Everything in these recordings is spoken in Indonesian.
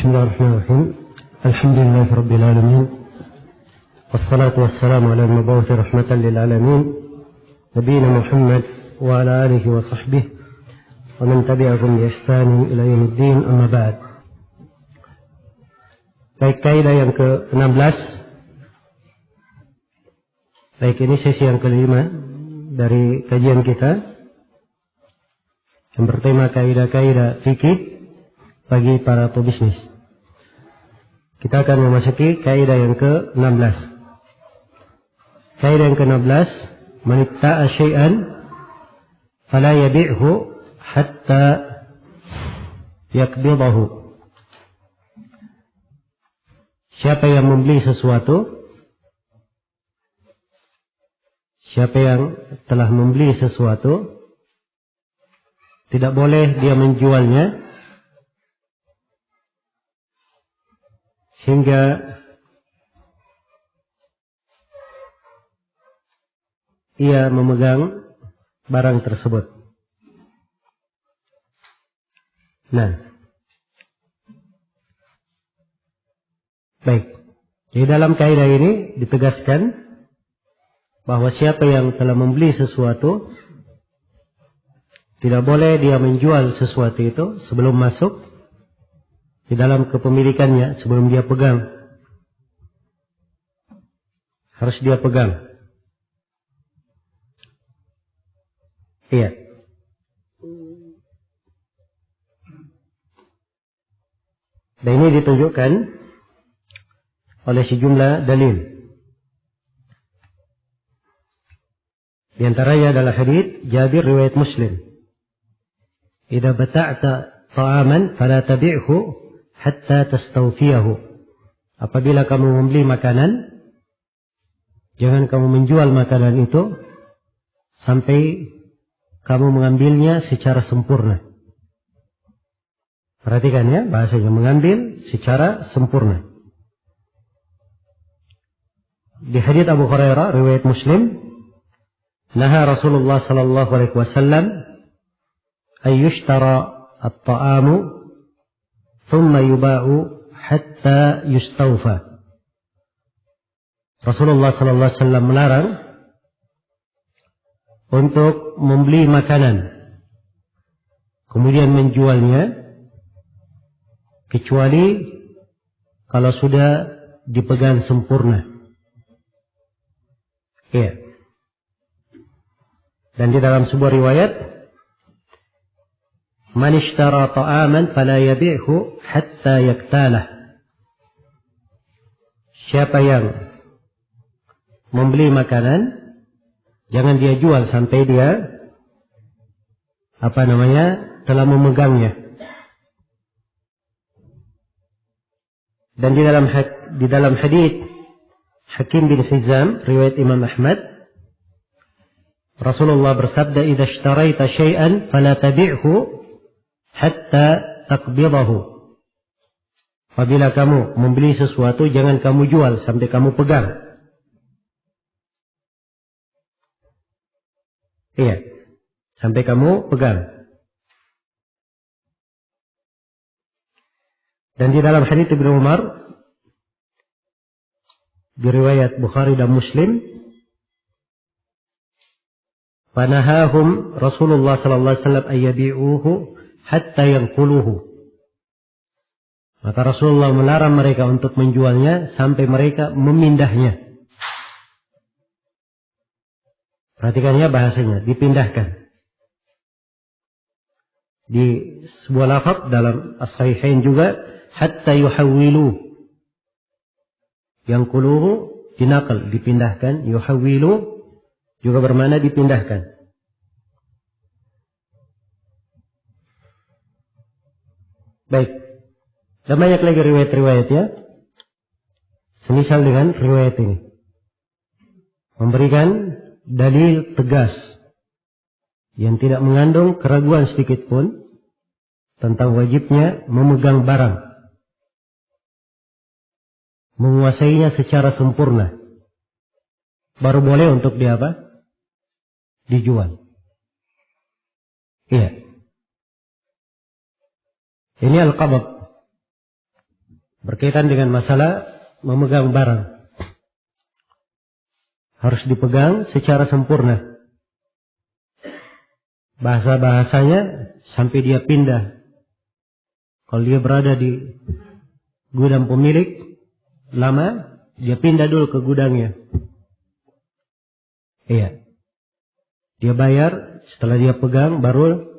بسم الله الرحمن الرحيم الحمد لله رب العالمين والصلاة والسلام على المبعوث رحمة للعالمين نبينا محمد وعلى آله وصحبه ومن تبعهم بإحسان إلى يوم الدين أما بعد. Baik, kaidah yang ke-16. Baik, ini sesi yang ke-5 dari kajian kita yang bertema kaidah-kaidah fikih bagi para pebisnis. Kita akan memasuki kaidah yang ke-16. Kaidah yang ke-16, man ibta'a syai'an fala yabi'hu hatta yakbidahu. Siapa yang membeli sesuatu, siapa yang telah membeli sesuatu, tidak boleh dia menjualnya hingga ia memegang barang tersebut. Nah, baik. Di dalam kaidah ini ditegaskan bahwa siapa yang telah membeli sesuatu, tidak boleh dia menjual sesuatu itu sebelum masuk di dalam kepemilikannya, sebelum dia pegang. Harus dia pegang. Iya. Dan ini ditunjukkan oleh sejumlah dalil. Di antaranya adalah hadits Jabir riwayat Muslim. Idza bata'ta ta'aman fala tabi'hu hatta tastawfiyahu. Apabila kamu membeli makanan, jangan kamu menjual makanan itu sampai kamu mengambilnya secara sempurna. Perhatikan ya, bahasanya mengambil secara sempurna. Di hadits Abu Hurairah riwayat Muslim, naha Rasulullah sallallahu alaihi wasallam ay yushtara at-ta'amu thumma yuba'u hatta yustawfa. Rasulullah sallallahu alaihi wasallam melarang untuk membeli makanan kemudian menjualnya kecuali kalau sudah dipegang sempurna. Ya. Dan di dalam sebuah riwayat, man ishtara ta'aman fala yabi'hu hatta yaktalah. Siapa yang membeli makanan, jangan dia jual sampai dia telah memegangnya. Dan di dalam hadits Hakim bin Hizam riwayat Imam Ahmad, Rasulullah bersabda, "Idza ishtaraita syai'an fala tabi'hu hatta taqbidahu." Apabila kamu membeli sesuatu, jangan kamu jual sampai kamu pegang. Iya, sampai kamu pegang. Dan di dalam hadits Ibnu Umar di riwayat Bukhari dan Muslim, fanahahum Rasulullah sallallahu alaihi wasallam ayyabi'uhu hatta yanquluhu. Maka Rasulullah melarang mereka untuk menjualnya sampai mereka memindahnya. Perhatikannya bahasanya, dipindahkan. Di sebuah lafaz dalam As-Sahihain juga, hatta yuhawwilu. Yang kuluhu dinakal, dipindahkan. Yuhawwilu juga bermakna dipindahkan. Baik. Dan banyak lagi riwayat-riwayat ya, semisal dengan riwayat ini, memberikan dalil tegas yang tidak mengandung keraguan sedikit pun tentang wajibnya memegang barang, menguasainya secara sempurna, baru boleh untuk dijual. Iya. Ini al-qabd. berkaitan dengan masalah memegang barang. Harus dipegang secara sempurna. Bahasa-bahasanya sampai dia pindah. Kalau dia berada di gudang pemilik lama, dia pindah dulu ke gudangnya. Iya. Dia bayar, setelah dia pegang, baru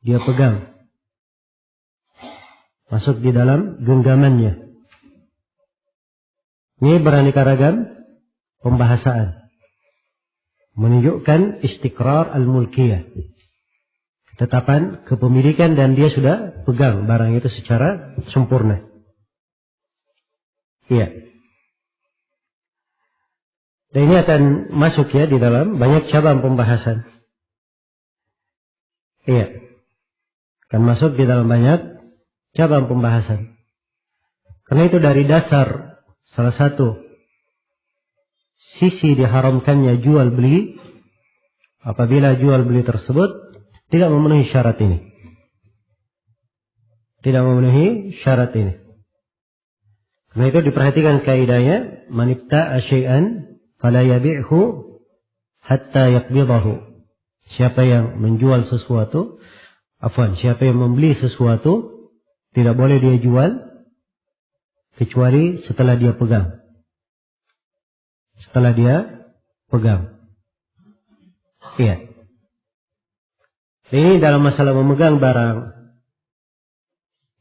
dia pegang. Masuk di dalam genggamannya. Ini beraneka ragam pembahasan. Menunjukkan istiqrar al-mulkiyah. Ketetapan kepemilikan dan dia sudah pegang barang itu secara sempurna. Iya. Dan ini akan masuk ya di dalam banyak cabang pembahasan. Iya. Akan masuk di dalam banyak cabang pembahasan. Karena itu dari dasar salah satu sisi diharamkannya jual beli, apabila jual beli tersebut tidak memenuhi syarat ini. Tidak memenuhi syarat ini. Karena itu diperhatikan kaidahnya, man ibta'a syai'an fala yabi'hu hatta yaqbidahu. Siapa yang menjual sesuatu, siapa yang membeli sesuatu, tidak boleh dia jual kecuali setelah dia pegang. Setelah dia pegang. Iya. Ini dalam masalah memegang barang.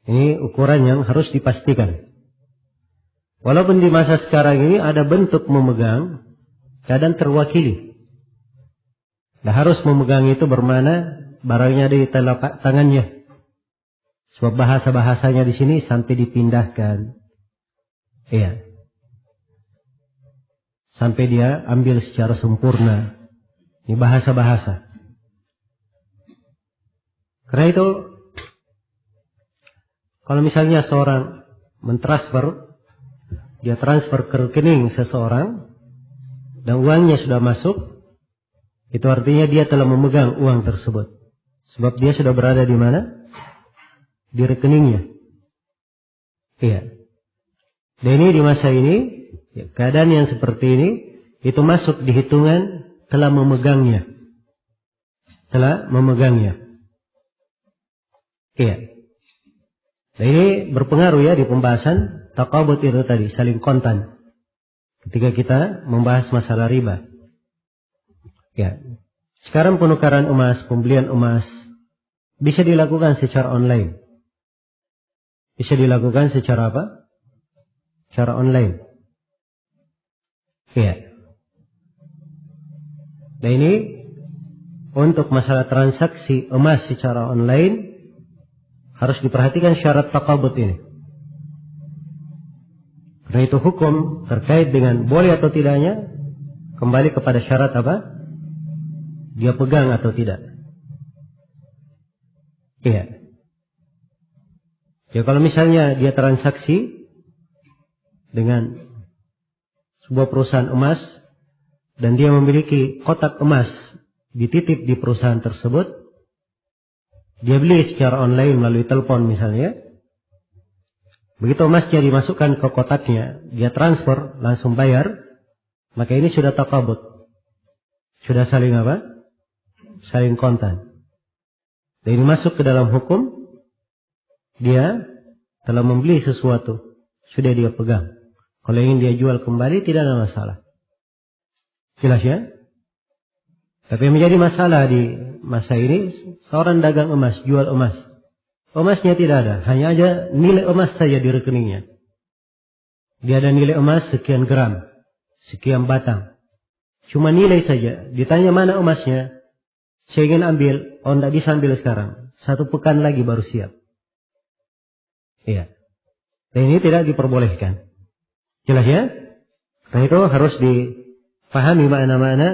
Ini ukuran yang harus dipastikan. Walaupun di masa sekarang ini ada bentuk memegang, kadang terwakili. Nah, harus memegang itu bermana barangnya ada di telapak tangannya. Sebab bahasa-bahasanya di sini sampai dipindahkan. Iya. Sampai dia ambil secara sempurna. Ini bahasa-bahasa. Karena itu, kalau misalnya seorang mentransfer, dia transfer ke rekening seseorang, dan uangnya sudah masuk, itu artinya dia telah memegang uang tersebut. Sebab dia sudah berada di mana? Di rekeningnya. Iya. Dan ini di masa ini, keadaan yang seperti ini, itu masuk di hitungan telah memegangnya. Telah memegangnya. Iya. Nah, ini berpengaruh ya di pembahasan taqabud itu tadi, saling kontan. Ketika kita membahas masalah riba. Ya. Sekarang penukaran emas, pembelian emas bisa dilakukan secara online. Bisa dilakukan secara apa? Secara online. Iya. Nah, ini untuk masalah transaksi emas secara online harus diperhatikan syarat taqabud ini. Karena itu hukum terkait dengan boleh atau tidaknya kembali kepada syarat apa? Dia pegang atau tidak. Iya. Ya kalau misalnya dia transaksi dengan sebuah perusahaan emas dan dia memiliki kotak emas dititip di perusahaan tersebut, dia beli secara online melalui telepon misalnya. Begitu emasnya dimasukkan ke kotaknya, dia transfer, langsung bayar, maka ini sudah taqabud. Sudah saling apa? Saling kontan. Dan ini masuk ke dalam hukum, dia telah membeli sesuatu, sudah dia pegang. Kalau ingin dia jual kembali, tidak ada masalah. Jelas ya? Tapi yang menjadi masalah di masa ini, seorang dagang emas, jual emas. Emasnya tidak ada, hanya aja nilai emas saja di rekeningnya. Dia ada nilai emas sekian gram, sekian batang. Cuma nilai saja, ditanya mana emasnya, saya ingin ambil, oh tidak bisa ambil sekarang. 1 pekan lagi baru siap. Iya. Dan ini tidak diperbolehkan. Jelas ya? Nah itu harus dipahami makna-makna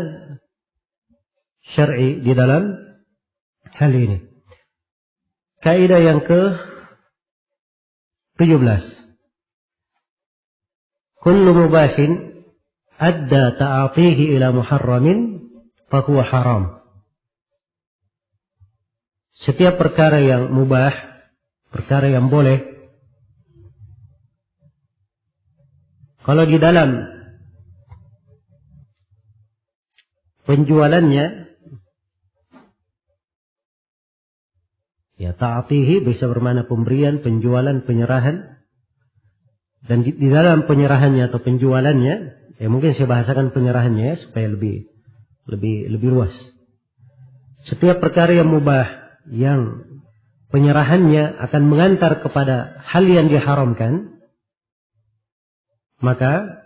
syar'i di dalam hal ini. Kaidah yang ke-17. Kullu mubahin adda ta'atihi ila muharramin fahuwa haram. Setiap perkara yang mubah, perkara yang boleh, Kalau di dalam penjualannya, ya ta'atihi bisa bermakna pemberian, penjualan, penyerahan. Dan di dalam penyerahannya atau penjualannya, ya mungkin saya bahasakan penyerahannya ya, supaya lebih luas. Setiap perkara yang mubah yang penyerahannya akan mengantar kepada hal yang diharamkan, maka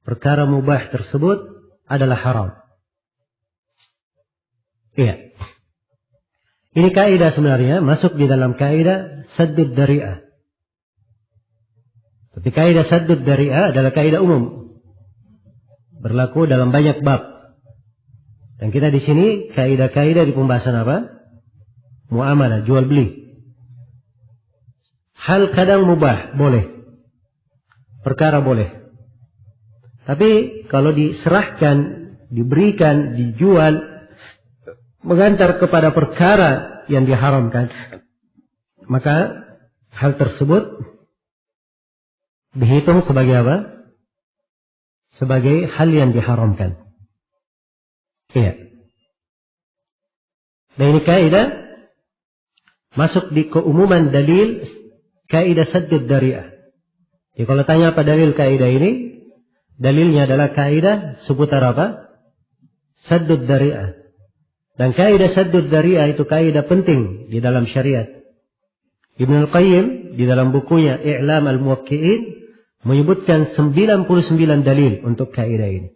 perkara mubah tersebut adalah haram. Iya. Ini kaidah sebenarnya masuk di dalam kaidah saddud dari'ah. Tapi kaidah saddud dari'ah adalah kaidah umum, berlaku dalam banyak bab. Dan kita di sini kaidah-kaidah di pembahasan apa? Muamalah, jual beli. Hal kadang mubah, boleh. Perkara boleh. Tapi kalau diserahkan, diberikan, dijual, mengantar kepada perkara yang diharamkan, maka hal tersebut dihitung sebagai apa? Sebagai hal yang diharamkan. Iya. Dan ini kaidah masuk di keumuman dalil kaidah saddud dari'ah. Jadi kalau tanya apa dalil kaidah ini, dalilnya adalah kaidah seputar apa? Saddud dari'ah. Dan kaidah saddud dari'ah itu kaidah penting di dalam syariat. Ibnu Al-Qayyim di dalam bukunya I'lam Al-Muwaqqi'in menyebutkan 99 dalil untuk kaidah ini.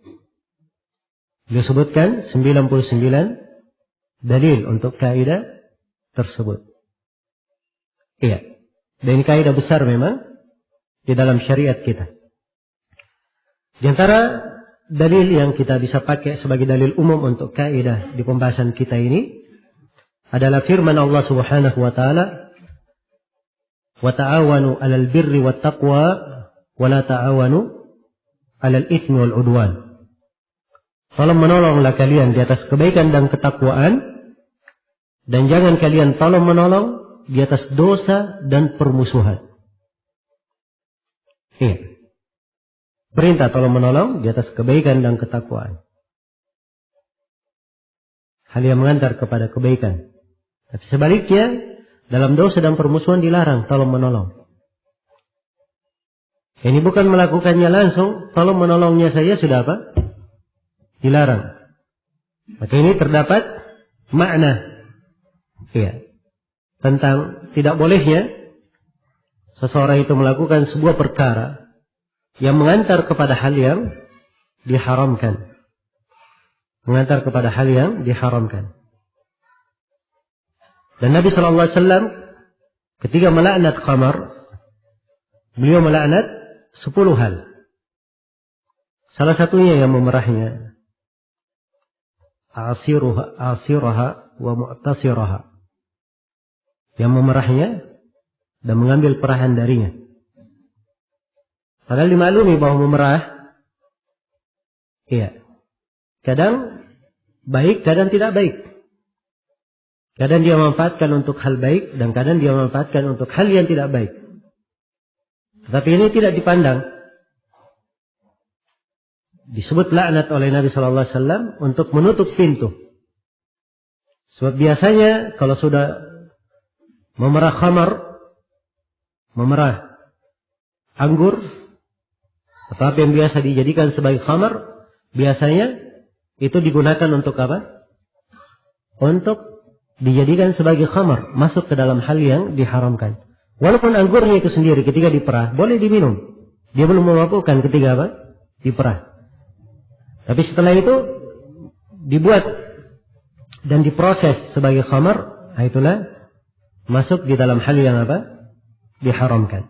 Beliau sebutkan 99 dalil untuk kaidah tersebut. Iya. Dan ini kaidah besar memang di dalam syariat kita. Di antara dalil yang kita bisa pakai sebagai dalil umum untuk kaidah di pembahasan kita ini adalah firman Allah Subhanahu wa taala, "Wa ta'awanu 'alal birri wat taqwa wa la ta'awanu 'alal itsmi wal 'udwan." Tolong menolonglah kalian di atas kebaikan dan ketakwaan, dan jangan kalian tolong menolong di atas dosa dan permusuhan. Iya. Perintah tolong menolong di atas kebaikan dan ketakwaan. Hal yang mengantar kepada kebaikan. Tapi sebaliknya, dalam dosa dan permusuhan dilarang tolong menolong. Ini bukan melakukannya langsung, tolong menolongnya saja sudah apa? Dilarang. Maka ini terdapat makna. Iya. Tentang tidak bolehnya seseorang itu melakukan sebuah perkara yang mengantar kepada hal yang diharamkan. Mengantar kepada hal yang diharamkan. Dan Nabi SAW ketika melaknat khamar, beliau melaknat 10 hal. Salah satunya yang memerahnya, asiraha wa mu'tasiraha. Yang memerahnya dan mengambil perahan darinya. Padahal dimaklumi bahwa memerah, iya, kadang baik, kadang tidak baik. Kadang dia memanfaatkan untuk hal baik, dan kadang dia memanfaatkan untuk hal yang tidak baik. Tetapi ini tidak dipandang. Disebut laknat oleh Nabi SAW untuk menutup pintu. Sebab biasanya kalau sudah memerah khamar, memerah anggur, atau apa yang biasa dijadikan sebagai khamar, biasanya itu digunakan untuk apa? Untuk dijadikan sebagai khamar, masuk ke dalam hal yang diharamkan. Walaupun anggurnya itu sendiri ketika diperah boleh diminum, dia belum memabukkan ketika apa? Diperah. Tapi setelah itu dibuat dan diproses sebagai khamar, itulah masuk di dalam hal yang apa? Diharamkan.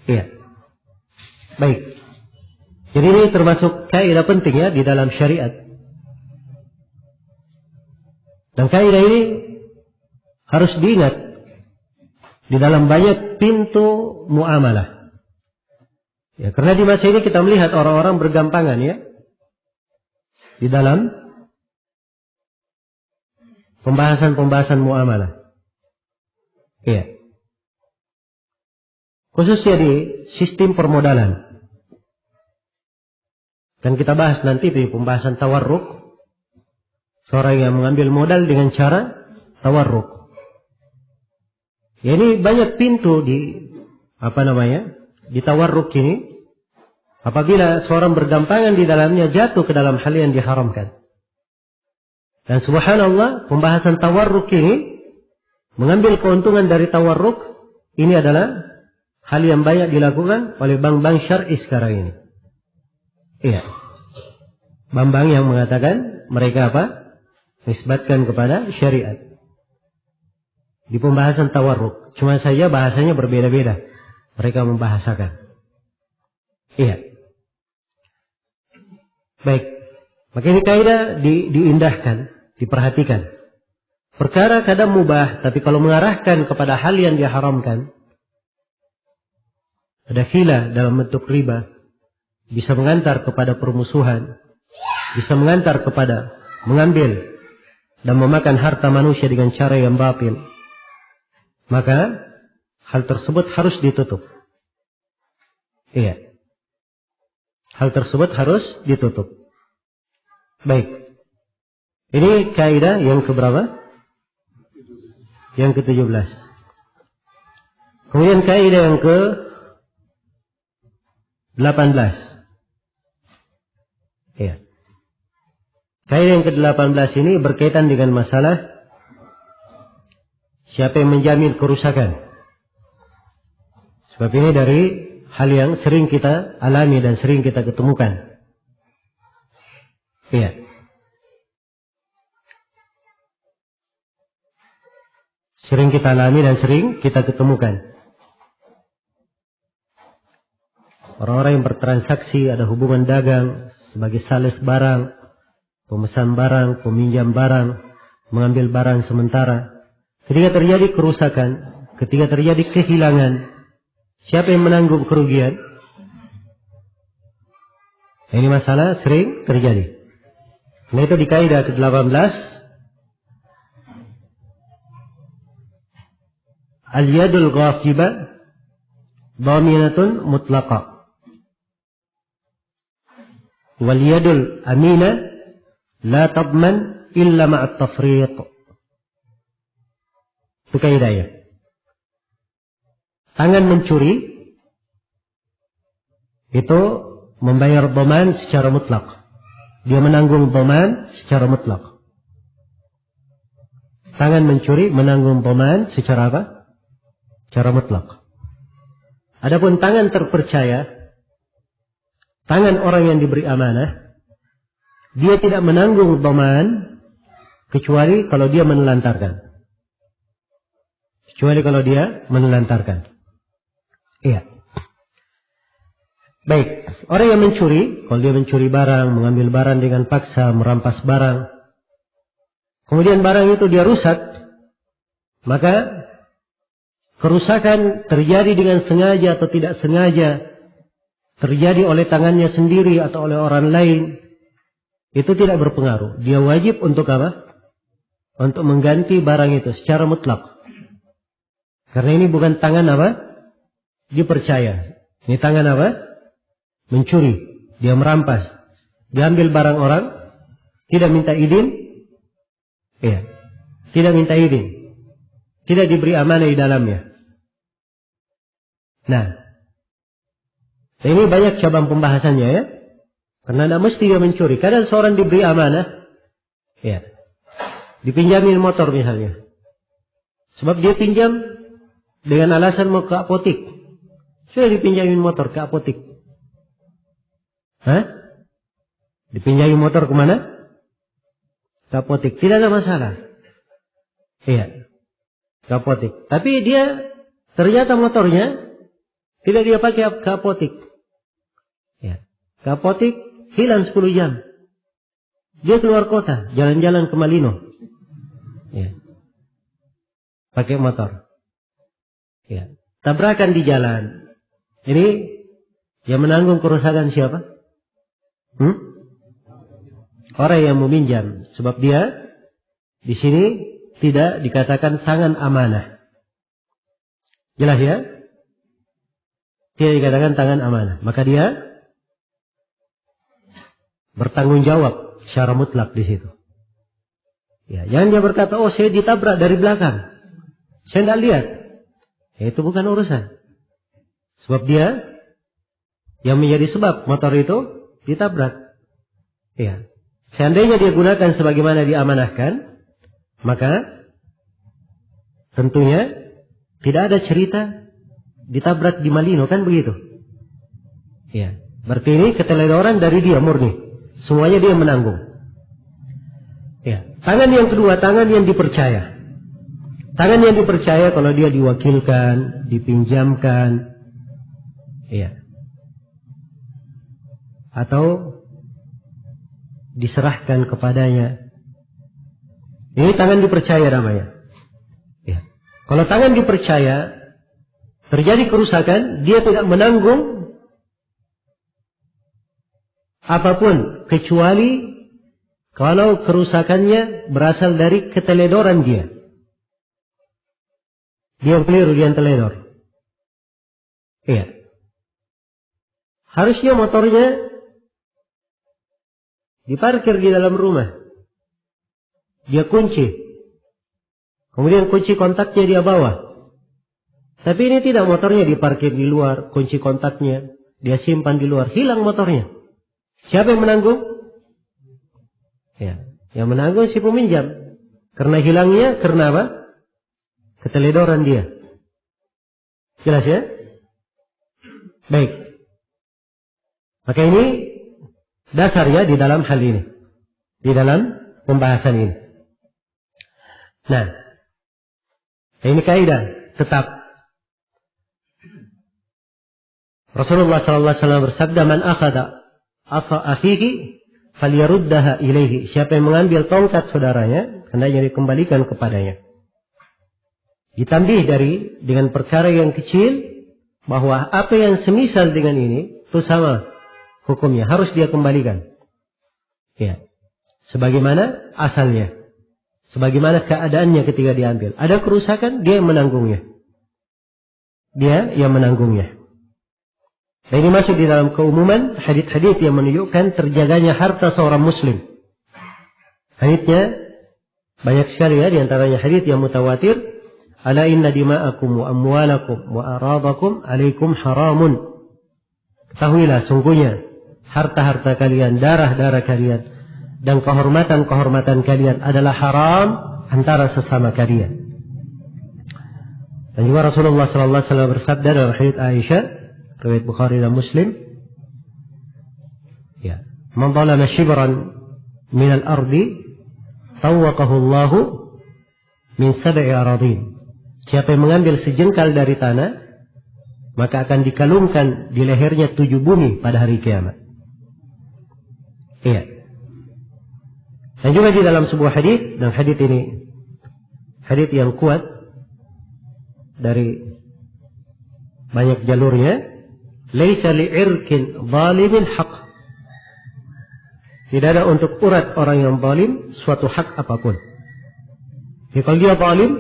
Iya. Baik. Jadi ini termasuk kaidah penting ya di dalam syariat. Dan kaidah ini harus diingat di dalam banyak pintu muamalah. Ya, karena di masa ini kita melihat orang-orang bergampangan ya di dalam pembahasan muamalah. Iya. Khususnya di sistem permodalan. Kan kita bahas nanti di pembahasan tawarruk. Seorang yang mengambil modal dengan cara tawarruk. Ya, ini banyak pintu di di tawarruk ini. Apabila seorang bergampangan di dalamnya, jatuh ke dalam hal yang diharamkan. Dan subhanallah, pembahasan tawarruk ini, mengambil keuntungan dari tawarruk, ini adalah hal yang banyak dilakukan oleh bank-bank syar'i sekarang ini. Iya. Bank-bank yang mengatakan mereka nisbatkan kepada syariat. Di pembahasan tawarruk. Cuma saja bahasanya berbeda-beda. Mereka membahasakan. Iya. Baik. Maka ini kaidah diindahkan, diperhatikan. Perkara kadang mubah, tapi kalau mengarahkan kepada hal yang diharamkan, ada khila dalam bentuk riba, bisa mengantar kepada permusuhan, bisa mengantar kepada mengambil dan memakan harta manusia dengan cara yang batil. Maka hal tersebut harus ditutup. Iya. Hal tersebut harus ditutup. Baik. Ini kaidah yang keberapa? Yang ke-17. Kemudian kaidah yang ke-18. Ya. Kaidah yang ke-18 ini berkaitan dengan masalah siapa yang menjamin kerusakan. Sebab ini dari hal yang sering kita alami dan sering kita ketemukan. Iya. Sering kita alami dan sering kita ketemukan. Orang-orang yang bertransaksi, ada hubungan dagang sebagai sales barang, pemesan barang, peminjam barang, mengambil barang sementara. Ketika terjadi kerusakan, ketika terjadi kehilangan, siapa yang menanggung kerugian? Ini masalah sering terjadi. Nah, itu di kaidah ke-18. Al-yadul ghasibah dhaminatun mutlaqa. Wal yadul amina la tadman illa ma'at tafriq. Itu kaidahnya. Tangan mencuri itu membayar dhaman secara mutlak. Dia menanggung dhaman secara mutlak. Tangan mencuri menanggung dhaman secara apa? Secara mutlak. Adapun tangan terpercaya, tangan orang yang diberi amanah, dia tidak menanggung dhaman kecuali kalau dia menelantarkan. Kecuali kalau dia menelantarkan. Iya. Baik, orang yang mencuri, kalau dia mencuri barang, mengambil barang dengan paksa, merampas barang, kemudian barang itu dia rusak, maka kerusakan terjadi dengan sengaja atau tidak sengaja, terjadi oleh tangannya sendiri atau oleh orang lain, itu tidak berpengaruh. Dia wajib untuk apa? Untuk mengganti barang itu secara mutlak. Karena ini bukan tangan apa? Dipercaya. Ini tangan apa? Mencuri. Dia merampas. Dia ambil barang orang. Tidak minta izin. Iya. Tidak minta izin. Tidak diberi amanah di dalamnya. Nah. Ini banyak cabang pembahasannya ya. Karena tidak mesti dia mencuri. Kadang seorang diberi amanah. Ya. Dipinjamin motor misalnya. Sebab dia pinjam dengan alasan mau ke apotik. Sudah dipinjamin motor ke apotik. Hah? Dipinjamin motor kemana? Ke apotik. Tidak ada masalah. Iya. Ke apotik. Tapi dia ternyata motornya tidak dia pakai ke apotik. Ya. Ke apotik hilang 10 jam. Dia keluar kota, jalan-jalan ke Malino. Ya. Pakai motor. Ya. Tabrakan di jalan. Ini yang menanggung kerusakan siapa? Orang yang meminjam. Sebab dia di sini tidak dikatakan tangan amanah. Jelas ya? Tidak dikatakan tangan amanah. Maka dia bertanggung jawab secara mutlak di situ. Ya, jangan dia berkata, oh saya ditabrak dari belakang, saya tidak lihat. Ya, itu bukan urusan. Sebab dia yang menjadi sebab motor itu ditabrak. Ya, seandainya dia gunakan sebagaimana diamanahkan, maka tentunya tidak ada cerita ditabrak di Malino, kan begitu? Ya, berarti ini keteledoran dari dia murni. Semuanya dia menanggung. Ya, tangan yang kedua, tangan yang dipercaya. Tangan yang dipercaya kalau dia diwakilkan, dipinjamkan, ya, atau diserahkan kepadanya. Ini tangan dipercaya namanya. Ya. Kalau tangan dipercaya, terjadi kerusakan, dia tidak menanggung apapun kecuali kalau kerusakannya berasal dari keteledoran dia. Dia keliru, dia teledor. Iya. Harusnya motornya diparkir di dalam rumah. Dia kunci. Kemudian kunci kontaknya dia bawa. Tapi ini tidak, motornya diparkir di luar, kunci kontaknya dia simpan di luar, hilang motornya. Siapa yang menanggung? Ya, yang menanggung si peminjam. Karena hilangnya, karena apa? Keteledoran dia. Jelas ya? Baik. Maka ini dasarnya di dalam hal ini. Di dalam pembahasan ini. Nah, ini kaidah tetap. Rasulullah SAW bersabda, "Man akhada asa akhihi falyaruddaha ilaihi." Siapa yang mengambil tongkat saudaranya, hendaknya dikembalikan kepadanya. Ditambih dengan perkara yang kecil, bahwa apa yang semisal dengan ini itu sama hukumnya, harus dia kembalikan. Ya, sebagaimana asalnya, sebagaimana keadaannya ketika diambil. Ada kerusakan, dia yang menanggungnya. Dia yang menanggungnya. Dan ini masuk di dalam keumuman hadits-hadits yang menunjukkan terjaganya harta seorang muslim. Haditsnya banyak sekali ya, di antaranya hadits yang mutawatir. Ala inna dima'akum wa amwalakum wa aradakum alaikum haramun. Ketahuilah sungguhnya harta-harta kalian, darah-darah kalian, dan kehormatan-kehormatan kalian adalah haram antara sesama kalian. Dan juga Rasulullah SAW bersabda dalam hadits Aisyah, riwayat Bukhari dan Muslim, ya, man zalama shibran min al-ardi tawwaqahu Allahu min sab'i aradin. Siapa yang mengambil sejengkal dari tanah, maka akan dikalungkan di lehernya 7 bumi pada hari kiamat. Iya. Dan juga di dalam sebuah hadits, dan hadits ini hadits yang kuat dari banyak jalurnya, laisa li'irkin zalimin haq. Tidak ada untuk urat orang yang zalim suatu hak apapun. Jadi kalau dia zalim,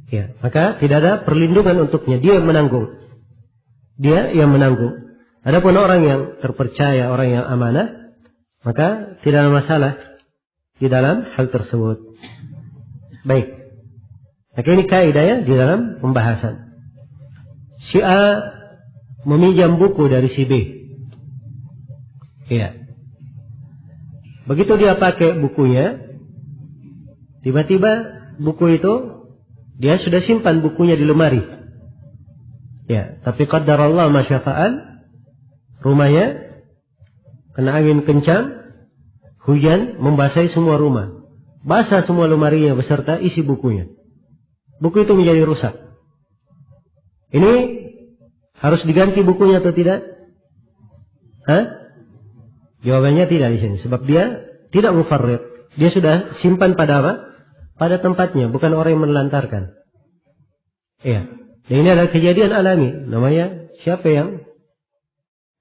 ya, maka tidak ada perlindungan untuknya. Dia yang menanggung. Dia yang menanggung. Adapun orang yang terpercaya, orang yang amanah, maka tidak ada masalah di dalam hal tersebut. Baik. Maka ini kaidahnya di dalam pembahasan. Si A meminjam buku dari si B. Ya. Begitu dia pakai bukunya, tiba-tiba buku itu dia sudah simpan bukunya di lemari. Ya, tapi qadarallah ma syafa'al, rumahnya kena angin kencang, hujan membasahi semua rumah. Basah semua lemarinya beserta isi bukunya. Buku itu menjadi rusak. Ini harus diganti bukunya atau tidak? Jawabannya tidak di sini, sebab dia tidak mufarrid. Dia sudah simpan pada apa? Pada tempatnya, bukan orang yang menelantarkan. Iya. Dan ini adalah kejadian alami. Namanya, siapa yang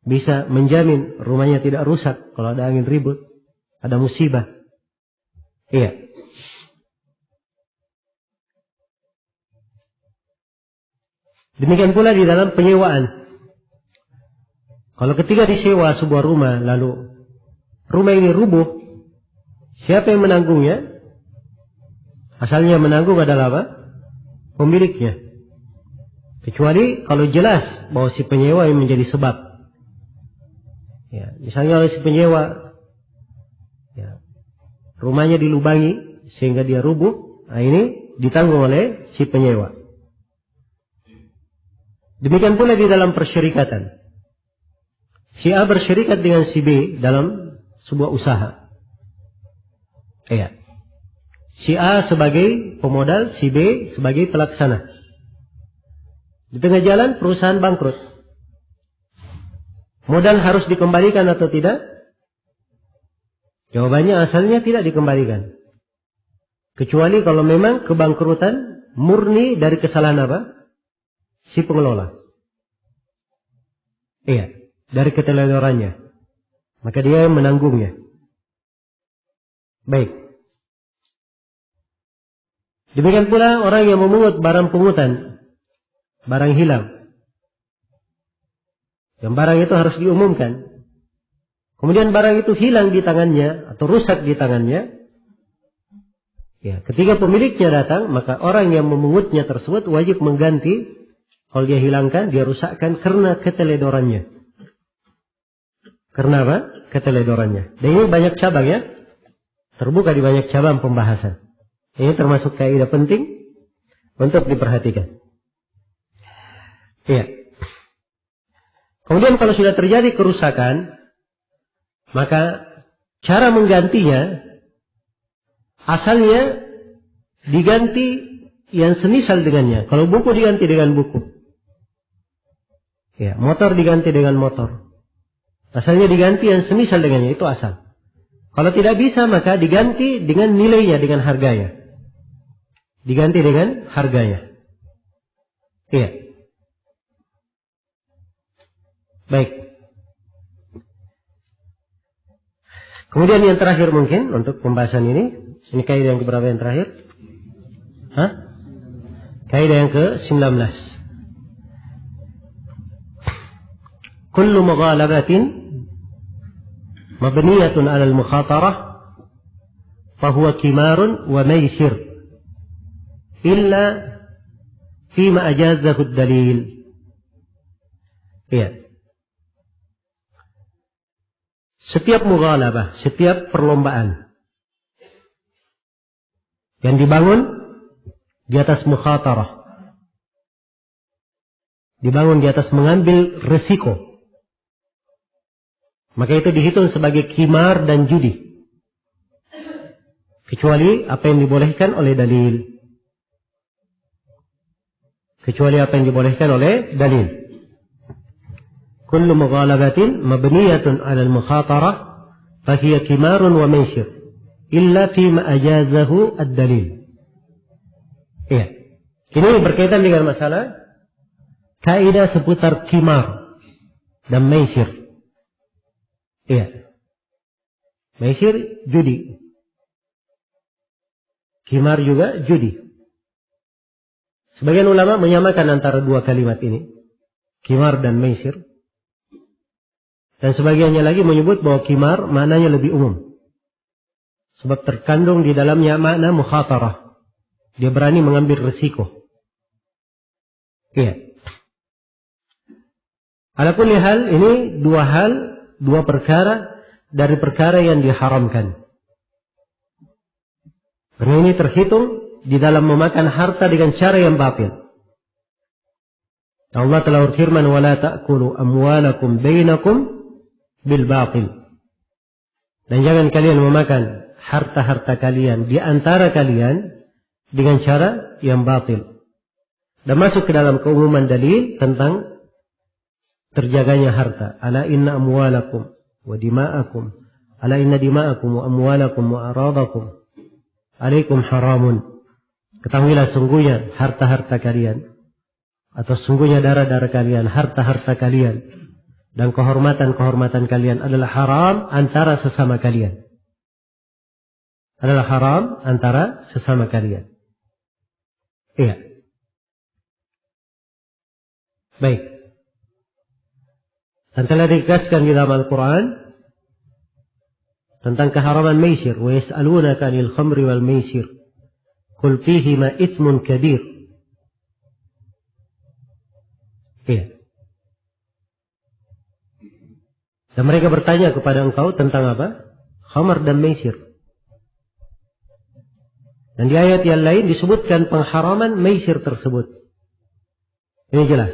bisa menjamin rumahnya tidak rusak kalau ada angin ribut, ada musibah? Iya. Demikian pula di dalam penyewaan. Kalau ketika disewa sebuah rumah, lalu rumah ini rubuh, siapa yang menanggungnya? Asalnya menanggung adalah apa? Pemiliknya. Kecuali kalau jelas bahwa si penyewa yang menjadi sebab. Ya, misalnya oleh si penyewa, ya, rumahnya dilubangi sehingga dia rubuh, nah ini ditanggung oleh si penyewa. Demikian pula di dalam persyarikatan. Si A bersyarikat dengan si B dalam sebuah usaha. Ya. Si A sebagai pemodal, si B sebagai pelaksana. Di tengah jalan perusahaan bangkrut. Modal harus dikembalikan atau tidak? Jawabannya asalnya tidak dikembalikan. Kecuali kalau memang kebangkrutan murni dari kesalahan apa? Si pengelola. Iya, dari keteledorannya. Maka dia yang menanggungnya. Baik. Demikian pula orang yang memungut barang pungutan, barang hilang. Yang barang itu harus diumumkan. Kemudian barang itu hilang di tangannya atau rusak di tangannya. Ya, ketika pemiliknya datang, maka orang yang memungutnya tersebut wajib mengganti. Kalau dia hilangkan, dia rusakkan karena keteledorannya. Karena apa? Keteledorannya. Dan ini banyak cabang ya. Terbuka di banyak cabang pembahasan. Ini termasuk kaidah penting untuk diperhatikan. Iya. Kemudian kalau sudah terjadi kerusakan, maka cara menggantinya asalnya diganti yang semisal dengannya. Kalau buku diganti dengan buku. Ya, motor diganti dengan motor. Asalnya diganti yang semisal dengannya, itu asal. Kalau tidak bisa maka diganti dengan nilainya, dengan harganya. Diganti dengan harganya. Iya. Baik. Kemudian yang terakhir mungkin untuk pembahasan ini kaidah yang keberapa yang terakhir? Kaidah yang ke-19. Kullu mughalabatin mabniyatun 'ala al-mukhatarah fahuwa kimarun wa maisir illa fima ajazahu ad-dalil. Iya. Setiap mughalabah, setiap perlombaan yang dibangun di atas mukhatarah, dibangun di atas mengambil resiko, maka itu dihitung sebagai qimar dan judi. Kecuali apa yang dibolehkan oleh dalil. Kecuali apa yang dibolehkan oleh dalil. Kullu mughalabatin mabniyatun 'ala al-mukhatarah fahiya qimarun wa maisir illa fi ma ajazahu ad-dalil. Iya. Ini berkaitan dengan masalah kaidah seputar qimar dan maisir. Iya. Maisir judi. Qimar juga judi. Sebagian ulama menyamakan antara dua kalimat ini, qimar dan maisir. Dan sebagiannya lagi menyebut bahwa qimar maknanya lebih umum. Sebab terkandung di dalamnya makna mukhatarah. Dia berani mengambil resiko. Iya. Ala kulli hal, ini dua perkara dari perkara yang diharamkan. Karena ini terhitung di dalam memakan harta dengan cara yang batil. Allah telah berfirman, "Wala ta'kulu amwalakum bainakum bil batil." Dan jangan kalian memakan harta-harta kalian di antara kalian dengan cara yang batil. Dan masuk ke dalam keumuman dalil tentang terjaganya harta. Ala inna amwalakum wa dima'akum. Ala inna dima'akum wa amwalakum wa aradakum alaikum haramun. Ketahuilah sungguhnya harta-harta kalian, atau sungguhnya darah-darah kalian, harta-harta kalian, dan kehormatan-kehormatan kalian adalah haram antara sesama kalian. Adalah haram antara sesama kalian. Iya. Baik. Dan telah dikasihkan di dalam Al-Quran tentang keharaman maisir. Wa yas'alunaka 'anil khamri wal maisir. Qul fihima itsmun kabir. Iya. Dan mereka bertanya kepada engkau tentang apa? Khamar dan maisir. Dan di ayat yang lain disebutkan pengharaman maisir tersebut. Ini jelas.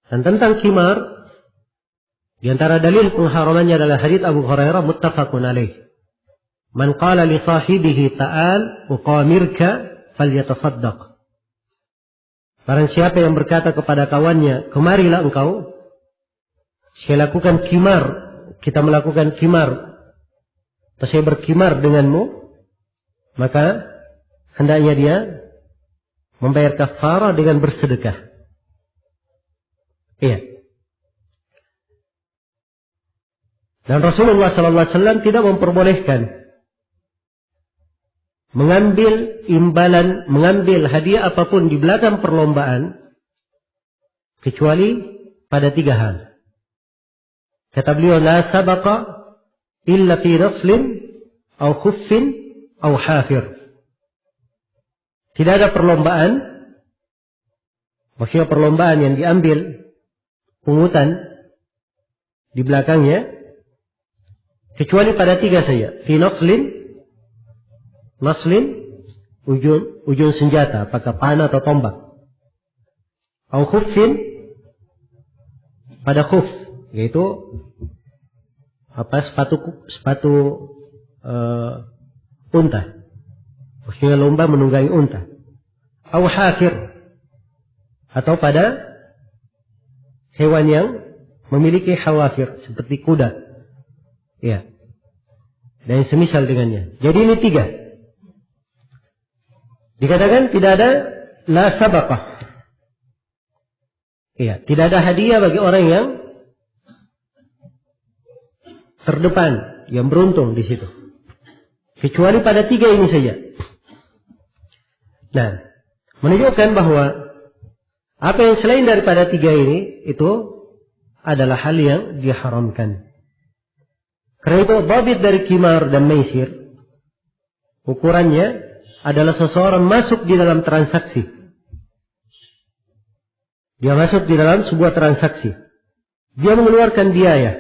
Dan tentang khimar, di antara dalil pengharamannya adalah hadits Abu Hurairah muttafaqun alaih. Man qala li sahibihi ta'al uqamirka falyatasaddaq. Barang siapa yang berkata kepada kawannya, kemarilah engkau, saya lakukan khimar, kita melakukan khimar, atau saya berkhimar denganmu, maka hendaknya dia membayar kafarah dengan bersedekah. Iya. Dan Rasulullah SAW tidak memperbolehkan mengambil imbalan, mengambil hadiah apapun di belakang perlombaan, kecuali pada 3 hal. Kata beliau, la sabaqa illa fi raslin au khuffin au hafir. Tidak ada perlombaan, maksudnya perlombaan yang diambil pungutan di belakangnya, kecuali pada 3 saja. Fi naslin, ujung senjata, apakah panah atau tombak. Au khuffin, pada khuf, yaitu sepatu unta. Maksudnya lomba menunggangi unta. Au hafir, atau pada hewan yang memiliki hawafir seperti kuda. Ya. Dan semisal dengannya. Jadi ini 3. Dikatakan tidak ada la sabaqah. Iya, tidak ada hadiah bagi orang yang terdepan, yang beruntung di situ. Kecuali pada 3 ini saja. Nah, menunjukkan bahwa apa yang selain daripada 3 ini, itu adalah hal yang diharamkan. Karena itu, dhabit dari khimar dan maisir, ukurannya adalah seseorang masuk di dalam transaksi. Dia masuk di dalam sebuah transaksi. Dia mengeluarkan biaya.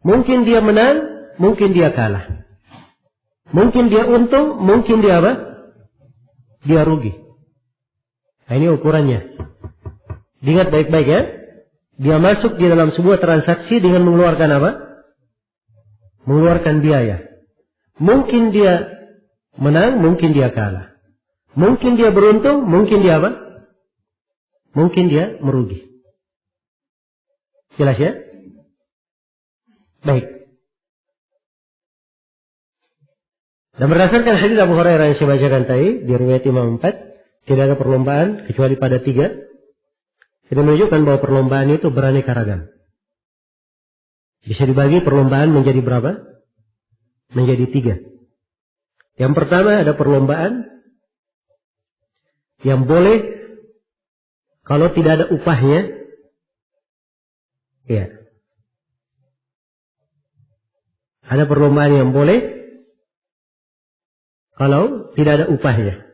Mungkin dia menang, mungkin dia kalah. Mungkin dia untung, mungkin dia apa? Dia rugi. Nah, ini ukurannya. Diingat baik-baik ya. Dia masuk di dalam sebuah transaksi dengan mengeluarkan apa? Mengeluarkan biaya. Mungkin dia menang, mungkin dia kalah. Mungkin dia beruntung, mungkin dia apa? Mungkin dia merugi. Jelas ya? Baik. Dan berdasarkan hadits Abu Hurairah yang saya bacakan tadi, di riwayat Imam 4, tidak ada perlombaan kecuali pada 3. Ini menunjukkan bahwa perlombaan itu beraneka ragam. Bisa dibagi perlombaan menjadi berapa? Menjadi 3. Yang pertama ada perlombaan yang boleh kalau tidak ada upahnya. Ya. Ada perlombaan yang boleh kalau tidak ada upahnya.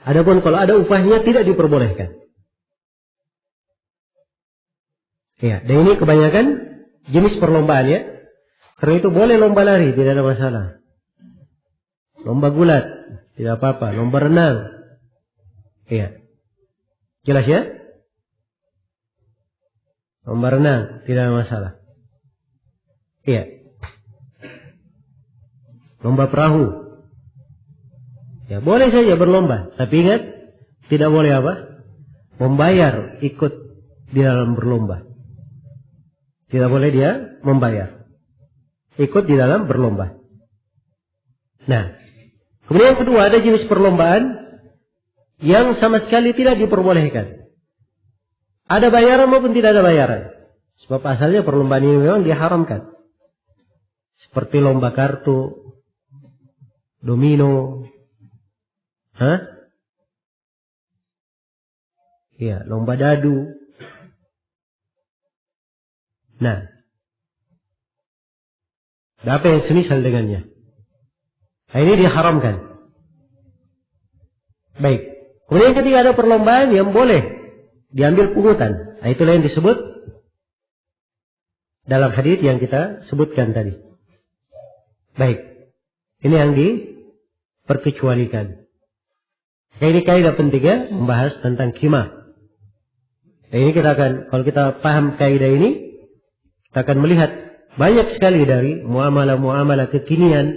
Adapun kalau ada upahnya tidak diperbolehkan. Ya, dan ini kebanyakan jenis perlombaan ya. Karena itu boleh lomba lari, tidak ada masalah. Lomba gulat, tidak apa-apa. Lomba renang. Iya. Jelas ya? Lomba renang, tidak ada masalah. Iya. Lomba perahu. Ya, boleh saja berlomba. Tapi ingat, tidak boleh apa? Membayar ikut di dalam berlomba. Tidak boleh dia membayar. Ikut di dalam berlomba. Nah. Kemudian yang kedua, ada jenis perlombaan yang sama sekali tidak diperbolehkan. Ada bayaran maupun tidak ada bayaran. Sebab asalnya perlombaan ini memang diharamkan. Seperti lomba kartu, domino, iya, lomba dadu. Nah, Dan apa yang semisal dengannya. Nah, ini diharamkan. Baik. Kemudian ketika ada perlombaan yang boleh diambil pungutan. Nah, itulah yang disebut dalam hadits yang kita sebutkan tadi. Baik. Ini yang diperkecualikan. Nah, ini kaidah pentingnya membahas tentang qimar. Nah, ini kita akan, kalau kita paham kaidah ini, kita akan melihat banyak sekali dari muamalah-muamalah kekinian.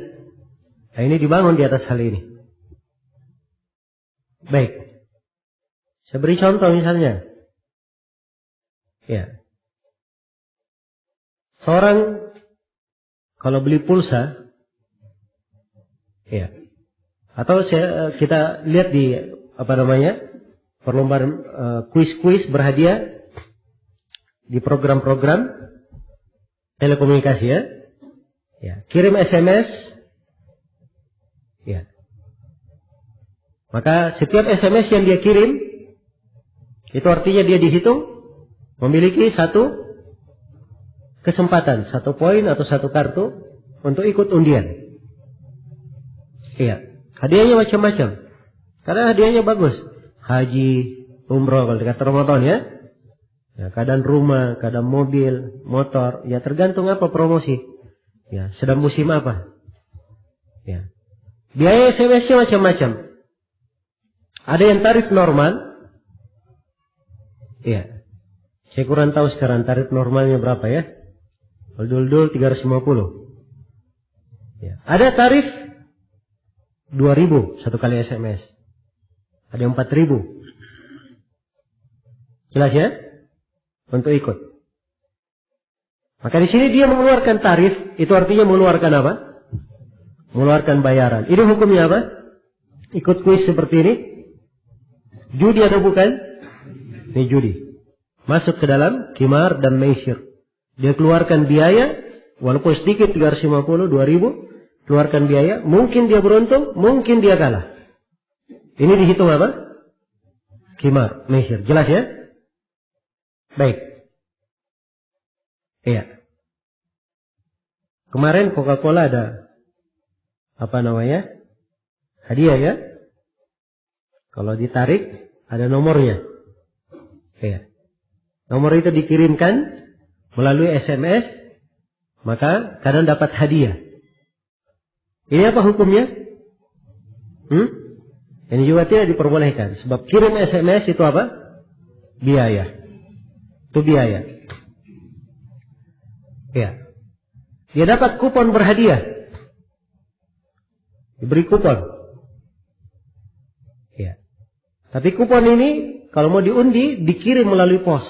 Nah, ini dibangun di atas hal ini. Baik. Saya beri contoh misalnya. Ya. Seorang kalau beli pulsa, ya. Atau kita lihat di perlombaan kuis-kuis berhadiah di program-program telekomunikasi ya. Ya, kirim SMS. Ya. Maka setiap SMS yang dia kirim itu artinya dia dihitung memiliki satu kesempatan, satu poin atau satu kartu untuk ikut undian. Iya. Hadiahnya macam-macam. Karena hadiahnya bagus. Haji, umroh kalau dekat Ramadan ya. Ya, kadang rumah, kadang mobil, motor, ya tergantung apa promosi. Ya, sedang musim apa. Ya. Biaya SMS-nya macam-macam. Ada yang tarif normal. Ya. Saya kurang tahu sekarang tarif normalnya berapa ya. Dul 350. Ya. Ada tarif 2.000 satu kali SMS. Ada yang 4.000. Jelas ya? Untuk ikut. Maka di sini dia mengeluarkan tarif, itu artinya mengeluarkan apa? Mengeluarkan bayaran. Ini hukumnya apa? Ikut kuis seperti ini? Judi atau bukan? Ini judi. Masuk ke dalam qimar dan maisir. Dia keluarkan biaya, walaupun sedikit 350, 2.000, keluarkan biaya. Mungkin dia beruntung, mungkin dia kalah. Ini dihitung apa? Qimar, maisir. Jelas ya? Baik. Iya. Kemarin Coca-Cola ada hadiah ya. Kalau ditarik ada nomornya. Iya. Nomor itu dikirimkan melalui SMS, maka kadang dapat hadiah. Ini apa hukumnya? Ini juga tidak diperbolehkan. Sebab kirim SMS itu apa? Biaya. Itu biaya. Ya. Dia dapat kupon berhadiah. Diberi kupon. Ya. Tapi kupon ini kalau mau diundi dikirim melalui pos.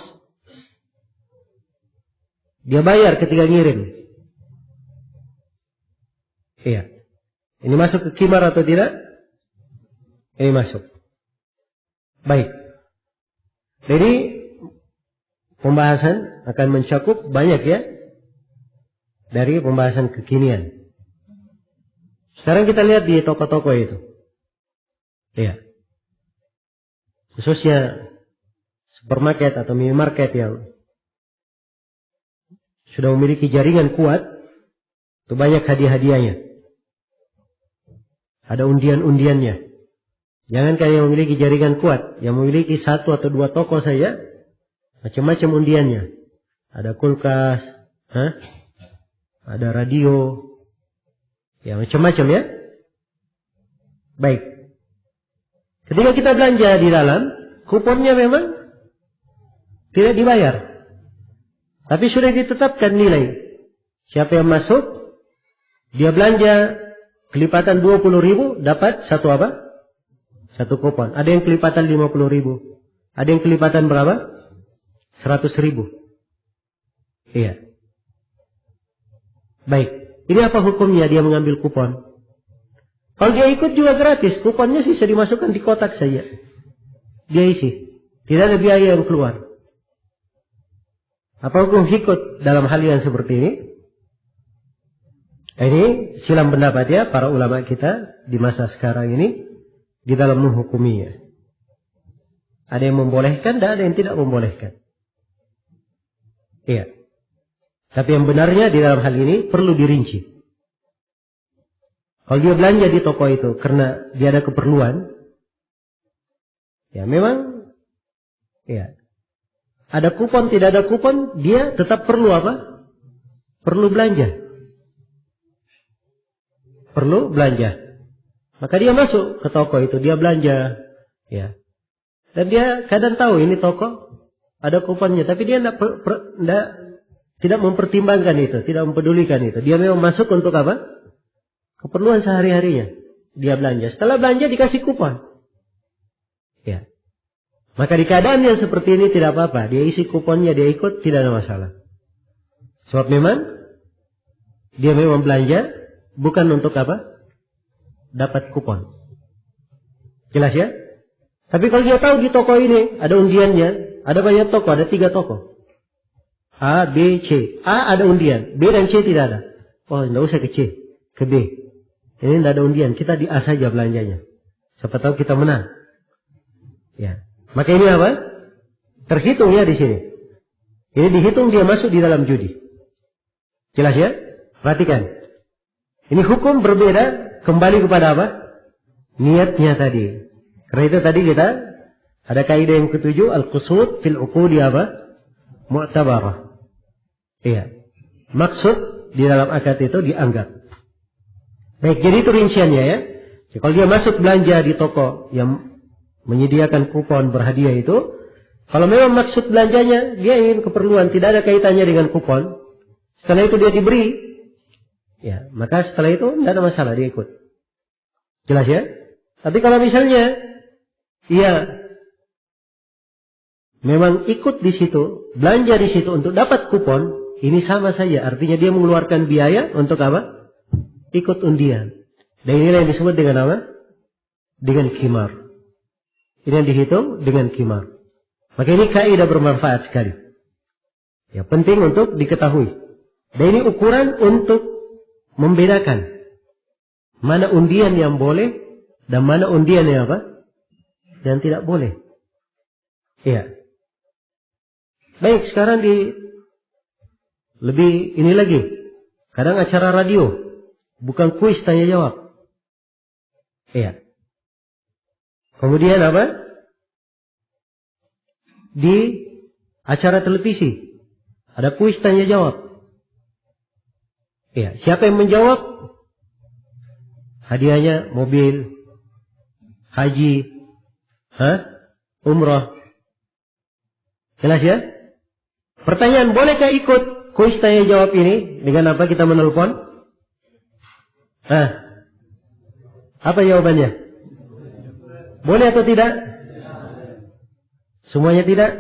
Dia bayar ketika ngirim. Iya. Ini masuk ke qimar atau tidak? Ini masuk. Baik. Jadi pembahasan akan mencakup banyak ya dari pembahasan kekinian. Sekarang kita lihat di toko-toko itu. Iya. Khususnya supermarket atau minimarket yang sudah memiliki jaringan kuat, itu banyak hadiah-hadiahnya. Ada undian-undiannya. Jangan kayak yang memiliki jaringan kuat, yang memiliki 1 atau 2 toko saja, macam-macam undiannya. Ada kulkas, ada radio, ya macam-macam ya. Baik. Ketika kita belanja di dalam, kuponnya memang tidak dibayar. Tapi sudah ditetapkan nilai. Siapa yang masuk, dia belanja kelipatan 20.000, dapat satu apa? Satu kupon. Ada yang kelipatan 50.000. Ada yang kelipatan berapa? 100.000. Iya. Baik. Ini apa hukumnya dia mengambil kupon? Kalau dia ikut juga gratis. Kuponnya bisa dimasukkan di kotak saja. Dia isi. Tidak ada biaya yang keluar. Apa hukum ikut dalam hal yang seperti ini? Ini silang pendapat ya para ulama kita di masa sekarang ini di dalam menghukuminya. Ada yang membolehkan dan ada yang tidak membolehkan. Iya. Tapi yang benarnya di dalam hal ini perlu dirinci. Kalau dia belanja di toko itu karena dia ada keperluan, ya memang, ya ada kupon tidak ada kupon, dia tetap perlu apa? Perlu belanja. Perlu belanja. Maka dia masuk ke toko itu, dia belanja, ya. Dan dia kadang tahu ini toko ada kuponnya, tapi dia tidak mempertimbangkan itu, tidak mempedulikan itu. Dia memang masuk untuk apa? Keperluan sehari-harinya. Dia belanja. Setelah belanja dikasih kupon. Ya. Maka di keadaan yang seperti ini tidak apa-apa. Dia isi kuponnya, dia ikut, tidak ada masalah. Sebab memang dia memang belanja bukan untuk apa? Dapat kupon. Jelas ya? Tapi kalau dia tahu di toko ini ada undiannya, ada banyak toko, ada 3 toko. A, B, C. A ada undian, B dan C tidak ada. Oh, tidak usah ke C, ke B. Ini tidak ada undian, kita di A saja belanjanya. Siapa tahu kita menang. Ya. Maka ini apa? Terhitung ya di sini. Ini dihitung dia masuk di dalam judi. Jelas ya? Perhatikan. Ini hukum berbeda kembali kepada apa? Niatnya tadi. Karena itu tadi kita ada kaidah yang ketujuh, al-qusud fil uqudi apa? Mu'tabarah. Iya. Maksud di dalam akad itu dianggap. Baik, jadi itu rinciannya ya. Jadi, kalau dia masuk belanja di toko yang menyediakan kupon berhadiah itu, kalau memang maksud belanjanya dia ingin keperluan, tidak ada kaitannya dengan kupon, setelah itu dia diberi, ya, maka setelah itu tidak ada masalah dia ikut. Jelas ya? Tapi kalau misalnya ia memang ikut di situ, belanja di situ untuk dapat kupon, ini sama saja. Artinya dia mengeluarkan biaya untuk apa? Ikut undian. Dan inilah yang disebut dengan apa? Dengan khimar. Ini yang dihitung dengan khimar. Maka ini kaidah bermanfaat sekali. Ya, penting untuk diketahui. Dan ini ukuran untuk membedakan mana undian yang boleh dan mana undian yang apa? Yang tidak boleh. Iya. Baik, sekarang lebih ini lagi. Kadang acara radio. Bukan kuis tanya jawab. Iya. Kemudian apa? Di acara televisi. Ada kuis tanya jawab. Iya. Siapa yang menjawab? Hadiahnya mobil. Haji. Umrah. Jelas ya? Pertanyaan, bolehkah ikut kuis tanya jawab ini? Dengan apa kita menelpon? Apa jawabannya? Boleh atau tidak? Semuanya tidak?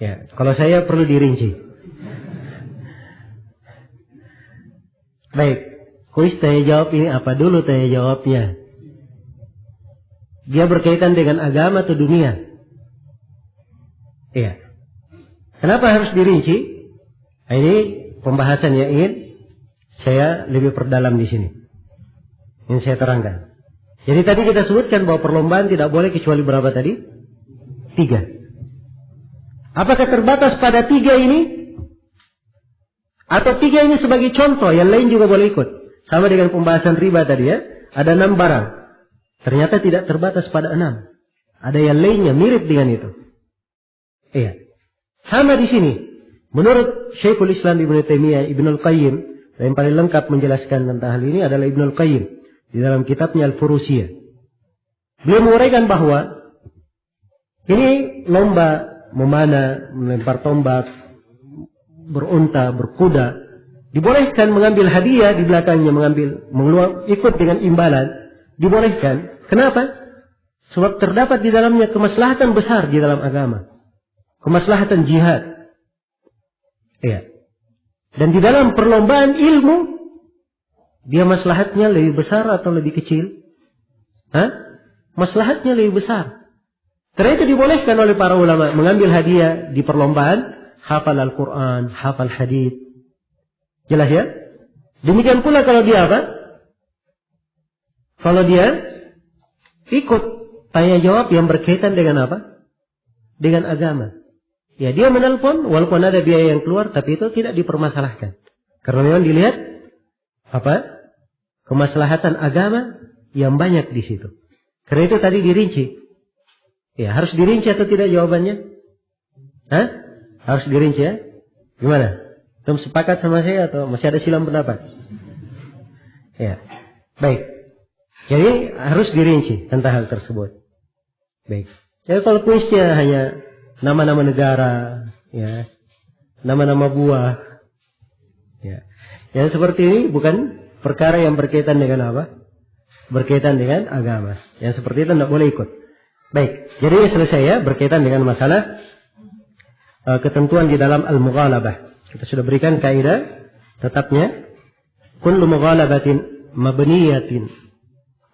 Ya, kalau saya perlu dirinci. Baik, kuis tanya jawab ini apa dulu tanya jawabnya? Dia berkaitan dengan agama atau dunia? Iya. Kenapa harus dirinci? Ini pembahasan yang ingin saya lebih perdalam di sini. Yang saya terangkan. Jadi tadi kita sebutkan bahwa perlombaan tidak boleh kecuali berapa tadi? 3. Apakah terbatas pada 3 ini? Atau 3 ini sebagai contoh, yang lain juga boleh ikut. Sama dengan pembahasan riba tadi ya. Ada 6 barang. Ternyata tidak terbatas pada 6. Ada yang lainnya mirip dengan itu. Iya. Sama di sini. Menurut Syekhul Islam Ibnu Taimiyah, Ibnul Qayyim, yang paling lengkap menjelaskan tentang hal ini adalah Ibnul Qayyim di dalam kitabnya Al-Furusiyah. Beliau menguraikan bahwa ini lomba memanah, melempar tombak, berunta, berkuda, dibolehkan mengambil hadiah di belakangnya, ikut dengan imbalan, dibolehkan. Kenapa? Sebab terdapat di dalamnya kemaslahatan besar di dalam agama, kemaslahatan jihad. Ya. Dan di dalam perlombaan ilmu, dia maslahatnya lebih besar atau lebih kecil? Maslahatnya lebih besar. Karena itu dibolehkan oleh para ulama mengambil hadiah di perlombaan hafal Al-Quran, hafal hadits. Jelas ya? Demikian pula kalau dia apa? Kalau dia ikut tanya jawab yang berkaitan dengan apa? Dengan agama. Ya, dia menelpon walaupun ada biaya yang keluar, tapi itu tidak dipermasalahkan. Karena memang dilihat apa? kemaslahatan agama yang banyak di situ. Karena itu tadi dirinci. Ya, harus dirinci atau tidak jawabannya? Hah? Harus dirinci ya? Gimana? Kamu sepakat sama saya atau masih ada silang pendapat? Ya. Baik. Jadi harus dirinci tentang hal tersebut. Baik. Jadi kalau kuisnya hanya nama-nama negara, ya, nama-nama buah, ya, yang seperti ini bukan perkara yang berkaitan dengan apa? Berkaitan dengan agama. Yang seperti itu tidak boleh ikut. Baik. Jadi selesai ya berkaitan dengan masalah ketentuan di dalam al-mughalabah. Kita sudah berikan kaidah tetapnya. Kullu mughalabatin mabniyatin.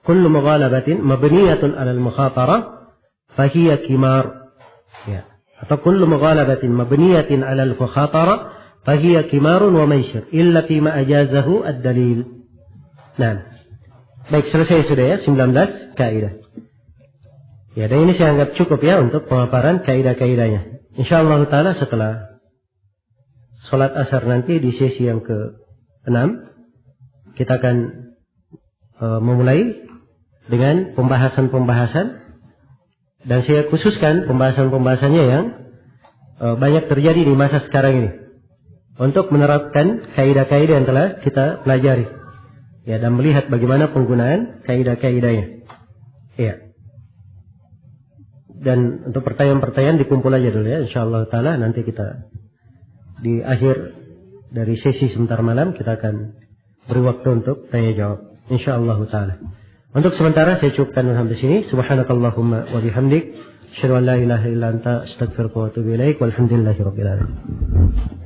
Kullu mughalabatin mabniyatun 'ala al-mukhatara fahiya kimar. Ya. Atau kullu mughalabatin mabniyatin 'ala al-mukhatara fahiya kimarun wa maisir illa fima ajazahu ad-dalil. Nah. Baik, selesai sudah ya 19 kaidah. Ya, dan ini saya anggap cukup ya untuk pemaparan kaidah-kaidahnya. InsyaAllah ta'ala setelah sholat asar nanti di sesi yang ke-6 kita akan memulai dengan pembahasan-pembahasan, dan saya khususkan pembahasan-pembahasannya yang banyak terjadi di masa sekarang ini untuk menerapkan kaidah-kaidah yang telah kita pelajari ya, dan melihat bagaimana penggunaan kaidah-kaidahnya ya. Dan untuk pertanyaan-pertanyaan dikumpul aja dulu ya, insyaallah ta'ala nanti kita di akhir dari sesi sebentar malam kita akan beri waktu untuk tanya jawab insyaallah ta'ala. Untuk sementara saya cukupkan sampai sini. Subhanakallahumma wa bihamdik asyhadu an la ilaha illa anta astaghfiruka wa atubu ilaik walhamdulillahirabbil alamin.